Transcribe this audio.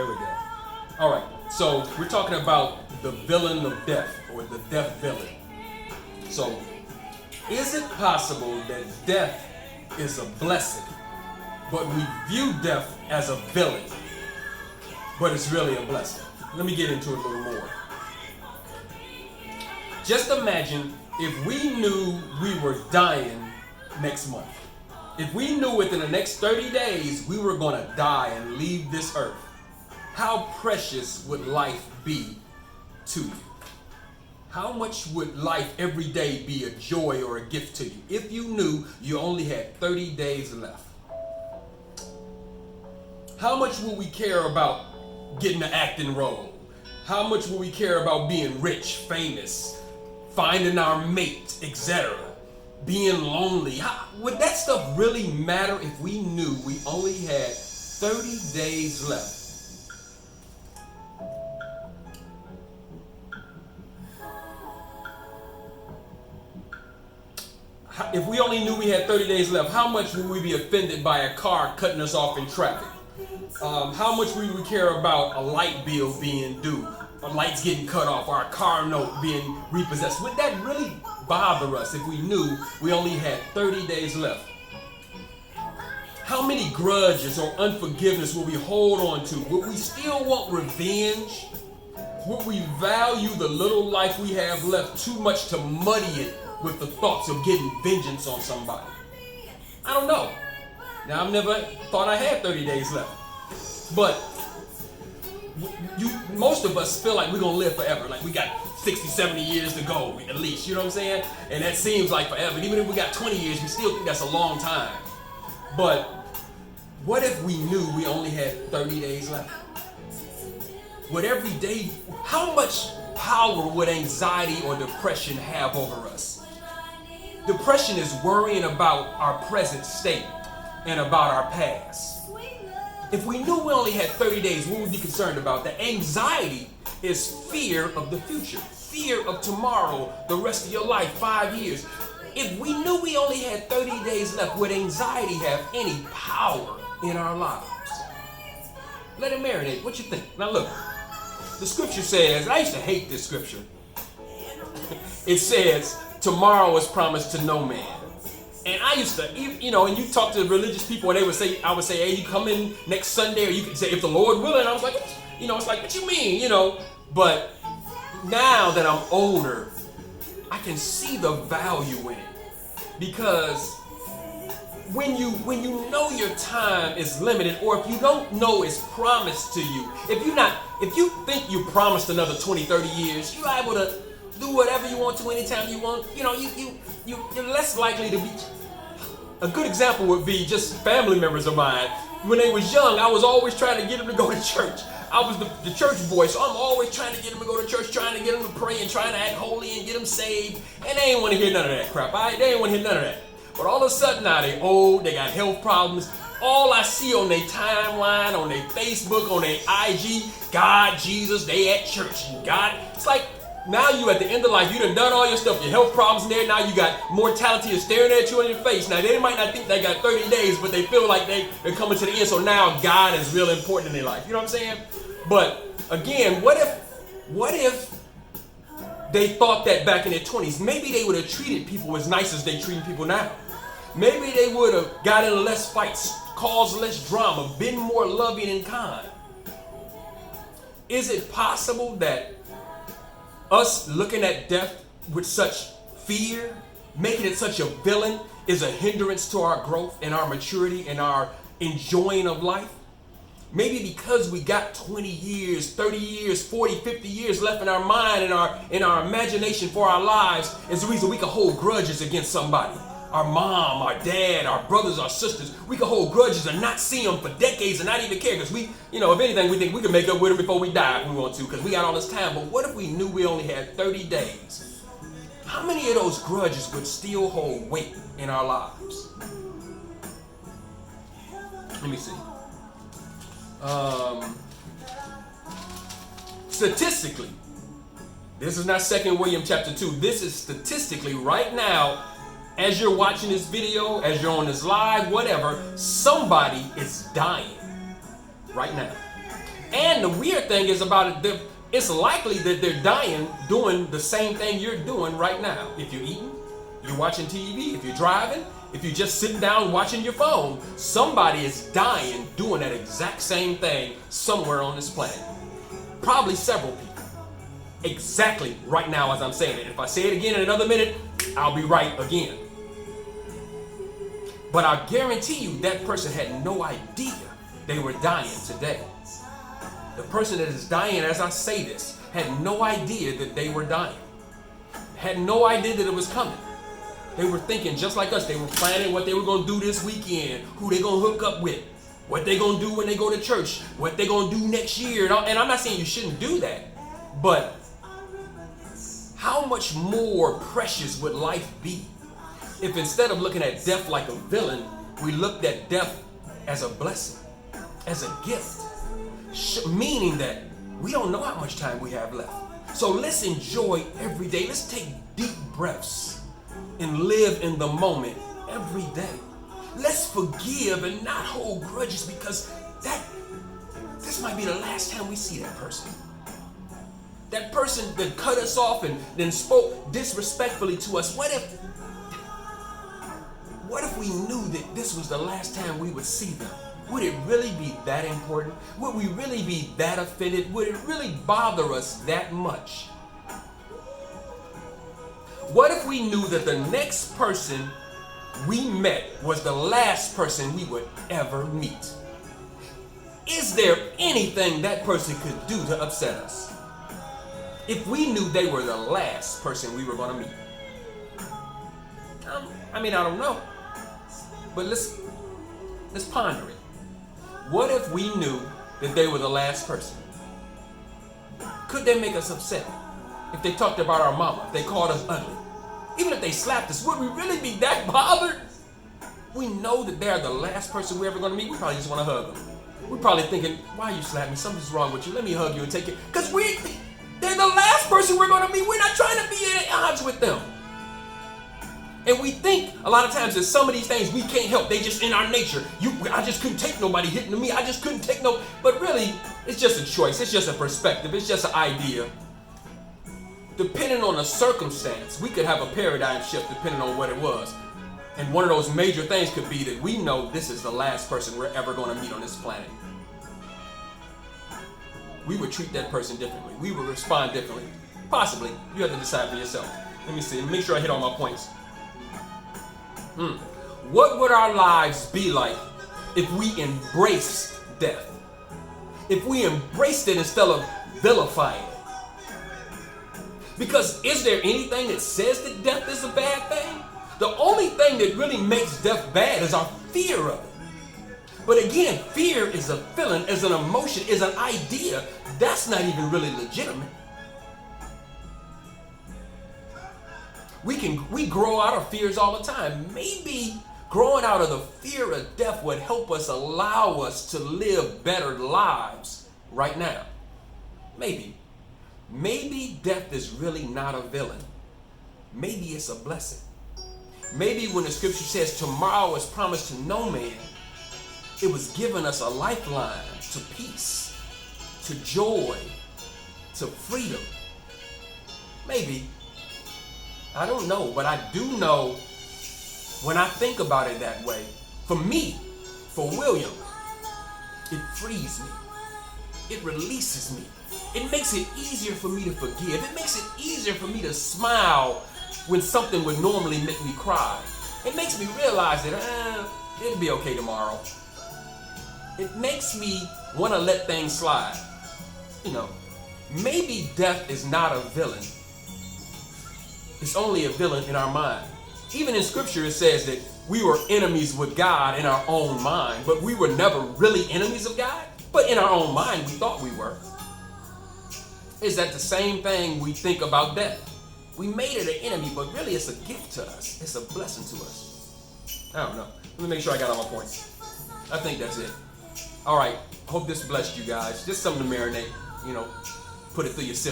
There we go. All right. So we're talking about the villain of death, or the death villain. So, is it possible that death is a blessing, but we view death as a villain, but it's really a blessing? Let me get into it a little more. Just imagine if we knew we were dying next month. If we knew within the next 30 days we were going to die and leave this earth, how precious would life be to you? How much would life every day be a joy or a gift to you if you knew you only had 30 days left? How much will we care about getting an acting role? How much will we care about being rich, famous, finding our mate, etc.? Being lonely? Would that stuff really matter if we knew we only had 30 days left? If we only knew we had 30 days left, how much would we be offended by a car cutting us off in traffic? How much would we care about a light bill being due, or lights getting cut off, or a car note being repossessed? Would that really bother us if we knew we only had 30 days left? How many grudges or unforgiveness will we hold on to? Would we still want revenge? Would we value the little life we have left too much to muddy it with the thoughts of getting vengeance on somebody? I don't know. Now, I've never thought I had 30 days left. But most of us feel like we're going to live forever. Like we got 60, 70 years to go at least. You know what I'm saying? And that seems like forever. Even if we got 20 years, we still think that's a long time. But what if we knew we only had 30 days left? Would every day, how much power would anxiety or depression have over us? Depression is worrying about our present state and about our past. If we knew we only had 30 days, what would we be concerned about? The anxiety is fear of the future, fear of tomorrow, the rest of your life, 5 years. If we knew we only had 30 days left, would anxiety have any power in our lives? Let it marinate. What you think? Now look, the scripture says, and I used to hate this scripture. It says, tomorrow is promised to no man. And I used to, and you talk to religious people and I would say, hey, you come in next Sunday, or you could say, if the Lord willing. I was like, it's like, what you mean, But now that I'm older, I can see the value in it. Because when you know your time is limited, or if you don't know it's promised to you, if you think you promised another 20, 30 years, you're able to do whatever you want to anytime you want. You're less likely to be. A good example would be just family members of mine. When they was young, I was always trying to get them to go to church. I was the church boy, so I'm always trying to get them to go to church, trying to get them to pray and trying to act holy and get them saved. And they ain't want to hear none of that crap. They ain't want to hear none of that. But all of a sudden now they old, they got health problems. All I see on their timeline, on their Facebook, on their IG, God, Jesus, they at church. And God, it's like, now you at the end of life, you done all your stuff, your health problems there, now you got mortality is staring at you in your face. Now they might not think they got 30 days, but they feel like they're coming to the end, so now God is real important in their life. You know what I'm saying? But again, what if they thought that back in their 20s? Maybe they would have treated people as nice as they treat people now. Maybe they would have gotten in less fights, caused less drama, been more loving and kind. Is it possible that us looking at death with such fear, making it such a villain, is a hindrance to our growth and our maturity and our enjoying of life? Maybe because we got 20 years, 30 years, 40, 50 years left in our mind and our imagination for our lives is the reason we can hold grudges against somebody. Our mom, our dad, our brothers, our sisters. We can hold grudges and not see them for decades and not even care, because we, if anything, we think we can make up with them before we die if we want to, because we got all this time. But what if we knew we only had 30 days? How many of those grudges would still hold weight in our lives? Let me see. Statistically, this is not 2 William chapter 2. This is statistically right now, as you're watching this video, as you're on this live, whatever, somebody is dying right now. And And the weird thing is about it, it's likely that they're dying doing the same thing you're doing right now. If you're eating, you're watching TV, if you're driving, if you're just sitting down watching your phone, somebody is dying doing that exact same thing somewhere on this planet. Probably several people. Exactly right now as I'm saying it. If I say it again in another minute, I'll be right again. But I guarantee you that person had no idea they were dying today. The person that is dying, as I say this, had no idea that they were dying. Had no idea that it was coming. They were thinking just like us. They were planning what they were going to do this weekend, who they going to hook up with, what they going to do when they go to church, what they going to do next year. And I'm not saying you shouldn't do that, but how much more precious would life be if instead of looking at death like a villain, we looked at death as a blessing, as a gift, meaning that we don't know how much time we have left. So let's enjoy every day. Let's take deep breaths and live in the moment every day. Let's forgive and not hold grudges, because this might be the last time we see that person. That person that cut us off and then spoke disrespectfully to us. What if we knew that this was the last time we would see them? Would it really be that important? Would we really be that offended? Would it really bother us that much? What if we knew that the next person we met was the last person we would ever meet? Is there anything that person could do to upset us? If we knew they were the last person we were going to meet. I don't know. But let's ponder it. What if we knew that they were the last person? Could they make us upset? If they talked about our mama, if they called us ugly, even if they slapped us, would we really be that bothered? We know that they're the last person we're ever going to meet. We probably just want to hug them. We're probably thinking, why you slap me? Something's wrong with you. Let me hug you and take it. Because they're the last person we're going to meet. We're not trying to be at odds with them. And we think a lot of times that some of these things we can't help. They just in our nature. I just couldn't take nobody hitting me. I just couldn't take no. But really, it's just a choice. It's just a perspective. It's just an idea. Depending on the circumstance, we could have a paradigm shift depending on what it was. And one of those major things could be that we know this is the last person we're ever going to meet on this planet. We would treat that person differently. We would respond differently. Possibly. You have to decide for yourself. Let me see. Make sure I hit all my points. What would our lives be like if we embraced death? If we embraced it instead of vilifying it? Because is there anything that says that death is a bad thing? The only thing that really makes death bad is our fear of it. But again, fear is a feeling, is an emotion, is an idea. That's not even really legitimate. We grow out of fears all the time. Maybe growing out of the fear of death would help us, allow us to live better lives right now. Maybe. Maybe death is really not a villain. Maybe it's a blessing. Maybe when the scripture says tomorrow is promised to no man, it was giving us a lifeline to peace, to joy, to freedom. Maybe. I don't know, but I do know when I think about it that way, for me, for William, it frees me. It releases me. It makes it easier for me to forgive. It makes it easier for me to smile when something would normally make me cry. It makes me realize that it'll be okay tomorrow. It makes me want to let things slide. Maybe death is not a villain. It's only a villain in our mind. Even in scripture it says that we were enemies with God in our own mind, but we were never really enemies of God. But in our own mind we thought we were. Is that the same thing we think about death? We made it an enemy, but really it's a gift to us. It's a blessing to us. I don't know. Let me make sure I got all my points. I think that's it. All right. Hope this blessed you guys. Just something to marinate. Put it through your siphon.